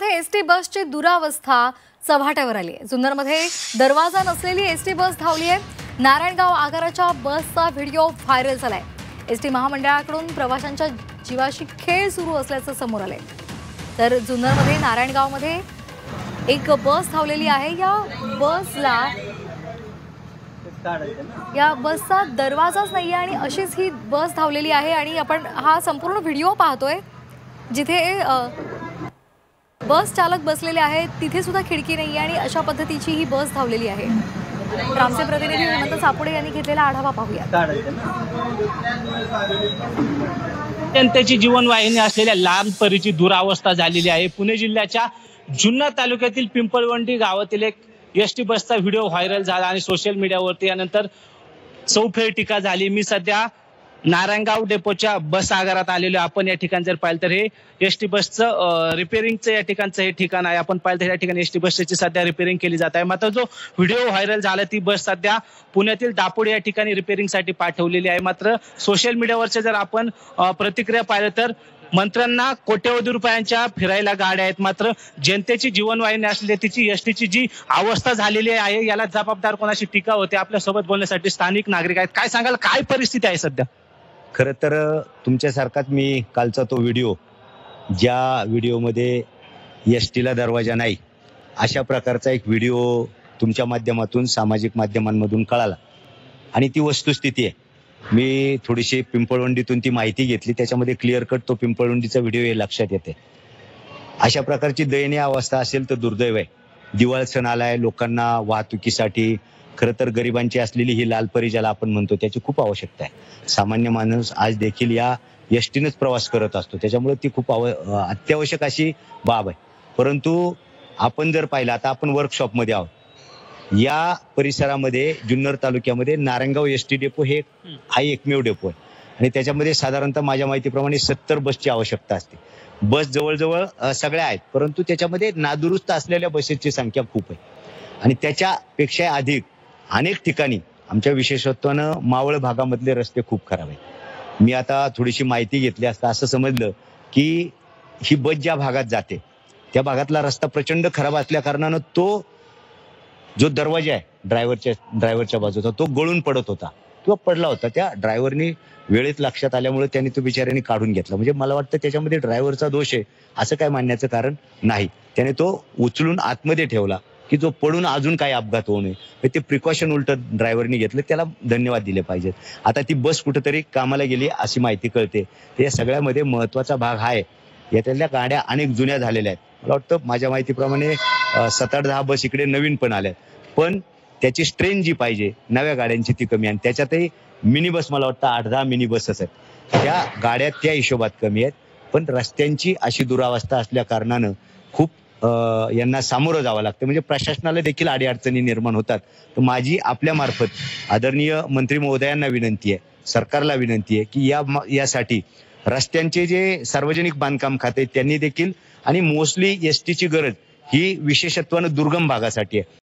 जुन्नरमध्ये ST बसची दुरावस्था चव्हाट्यावर आली आहे। जुन्नरमध्ये दरवाजा नसलेली एसटी बस धावली आहे। नारायणगाव आगाराच्या बसचा व्हिडिओ व्हायरल झालाय। एसटी महामंडळाकडून प्रवाशांच्या जीवाशी खेळ सुरू असल्याचं समोर आलंय। तर जुन्नरमध्ये नारायणगावमध्ये एक बस धावलेली आहे। या बसचा दरवाजाच नाहीये आणि अशीच ही बस धावलेली आहे आणि आपण हा संपूर्ण व्हिडिओ पाहतोय जिथे बस चालक बसलेले आहेत, तिथे सुद्धा खिडकी नाहीये आणि अशा पद्धतीची ही बस धावलेली आहे। आमचे प्रतिनिधी हेमंत सापुडे यांनी घेतलेला आढावा पाहूया। जनतेची जीवनवाहिनी असलेल्या लालपरीची दुरावस्था झालेली आहे। पुणे जिल्ह्याच्या जुन्नर तालुक्यातील पिंपळवंडी गावातील एक एसटी बसचा व्हिडिओ व्हायरल झाला आणि सोशल मीडियावरती यानंतर चौफेर टीका झाली। मी सध्या नारायणगाव डेपोच्या बस आगारात आलेलो। आपण या ठिकाणी जर पाहिलं तर हे एसटी बसचं रिपेअरिंगचं या ठिकाणचं हे ठिकाण आहे। आपण पाहिलं तर या ठिकाणी एसटी बसची सध्या रिपेअरिंग केली जात आहे। मात्र जो व्हिडिओ व्हायरल झाला ती बस सध्या पुण्यातील दापोडी या ठिकाणी रिपेअरिंगसाठी पाठवलेली आहे। मात्र सोशल मीडियावरच्या जर आपण प्रतिक्रिया पाहिलं तर मंत्र्यांना कोट्यवधी रुपयांच्या फिरायला गाड्या आहेत, मात्र जनतेची जीवनवाहिनी असलेली तिची एसटीची जी अवस्था झालेली आहे याला जबाबदार कोणाची टीका होते। आपल्यासोबत बोलण्यासाठी स्थानिक नागरिक आहेत। काय सांगाल, काय परिस्थिती आहे सध्या? खरं तर तुमच्यासारखाच मी कालचा तो व्हिडिओ, ज्या व्हिडिओमध्ये एसटीला दरवाजा नाही अशा प्रकारचा एक व्हिडिओ तुमच्या माध्यमातून सामाजिक माध्यमांमधून कळाला आणि ती वस्तुस्थिती आहे। मी थोडीशी पिंपळवंडीतून ती माहिती घेतली, त्याच्यामध्ये क्लिअर कट तो पिंपळवंडीचा व्हिडिओ हे लक्षात येते। अशा प्रकारची दयनीय अवस्था असेल तर दुर्दैव आहे। दिवाळ सण आलाय, लोकांना वाहतुकीसाठी खरं तर गरिबांची असलेली ही लालपरी ज्याला आपण म्हणतो त्याची खूप आवश्यकता आहे। सामान्य माणूस आज देखील या एसटीनेच प्रवास करत असतो, त्याच्यामुळे ती खूप अत्यावश्यक अशी बाब आहे। परंतु आपण जर पाहिलं, आता आपण वर्कशॉपमध्ये आहोत, या परिसरामध्ये जुन्नर तालुक्यामध्ये नारायणगाव एसटी डेपो हा एकमेव डेपो आहे आणि त्याच्यामध्ये साधारणतः माझ्या माहितीप्रमाणे 70 बसची आवश्यकता असते। बस जवळजवळ सगळ्या आहेत, परंतु त्याच्यामध्ये नादुरुस्त असलेल्या बसेसची संख्या खूप आहे आणि त्याच्यापेक्षा अधिक अनेक ठिकाणी आमच्या विशेषत्वानं मावळ भागामधले रस्ते खूप खराब आहेत। मी आता थोडीशी माहिती घेतली असता असं समजलं की ही बस ज्या भागात जाते त्या भागातला रस्ता प्रचंड खराब असल्या कारणानं तो जो दरवाजा आहे ड्रायव्हरच्या बाजूचा तो गळून पडत होता किंवा पडला होता। त्या ड्रायव्हरनी वेळेत लक्षात आल्यामुळे त्यांनी तो बिचाऱ्याने काढून घेतला। म्हणजे मला वाटतं त्याच्यामध्ये ड्रायव्हरचा दोष आहे असं काय मानण्याचं कारण नाही। त्याने तो उचलून आतमध्ये ठेवला की जो पडून अजून काही अपघात होऊ नये, ते प्रिकॉशन उलट ड्रायव्हरनी घेतलं, त्याला धन्यवाद दिले पाहिजेत। आता ती बस कुठेतरी कामाला गेली अशी माहिती कळते। या सगळ्यामध्ये महत्वाचा भाग हा आहे, यातल्या गाड्या अनेक जुन्या झालेल्या आहेत। मला वाटतं माझ्या माहितीप्रमाणे 7-10 बस इकडे नवीन पण आल्या, पण त्याची स्ट्रेन जी पाहिजे नव्या गाड्यांची ती कमी आहे। त्याच्यातही मिनी बस मला वाटतं 8-10 मिनी बसच आहेत, त्या गाड्या त्या हिशोबात कमी आहेत। पण रस्त्यांची अशी दुरावस्था असल्या कारणानं खूप यांना सामोरं जावं लागतं, म्हणजे प्रशासनाला देखील अडीअडचणी निर्माण होतात। तर माझी आपल्या मार्फत आदरणीय मंत्री महोदयांना विनंती आहे, सरकारला विनंती आहे की यासाठी रस्त्यांचे जे सार्वजनिक बांधकाम खाते त्यांनी देखील, आणि मोस्टली एसटीची गरज ही विशेषत्वानं दुर्गम भागासाठी आहे।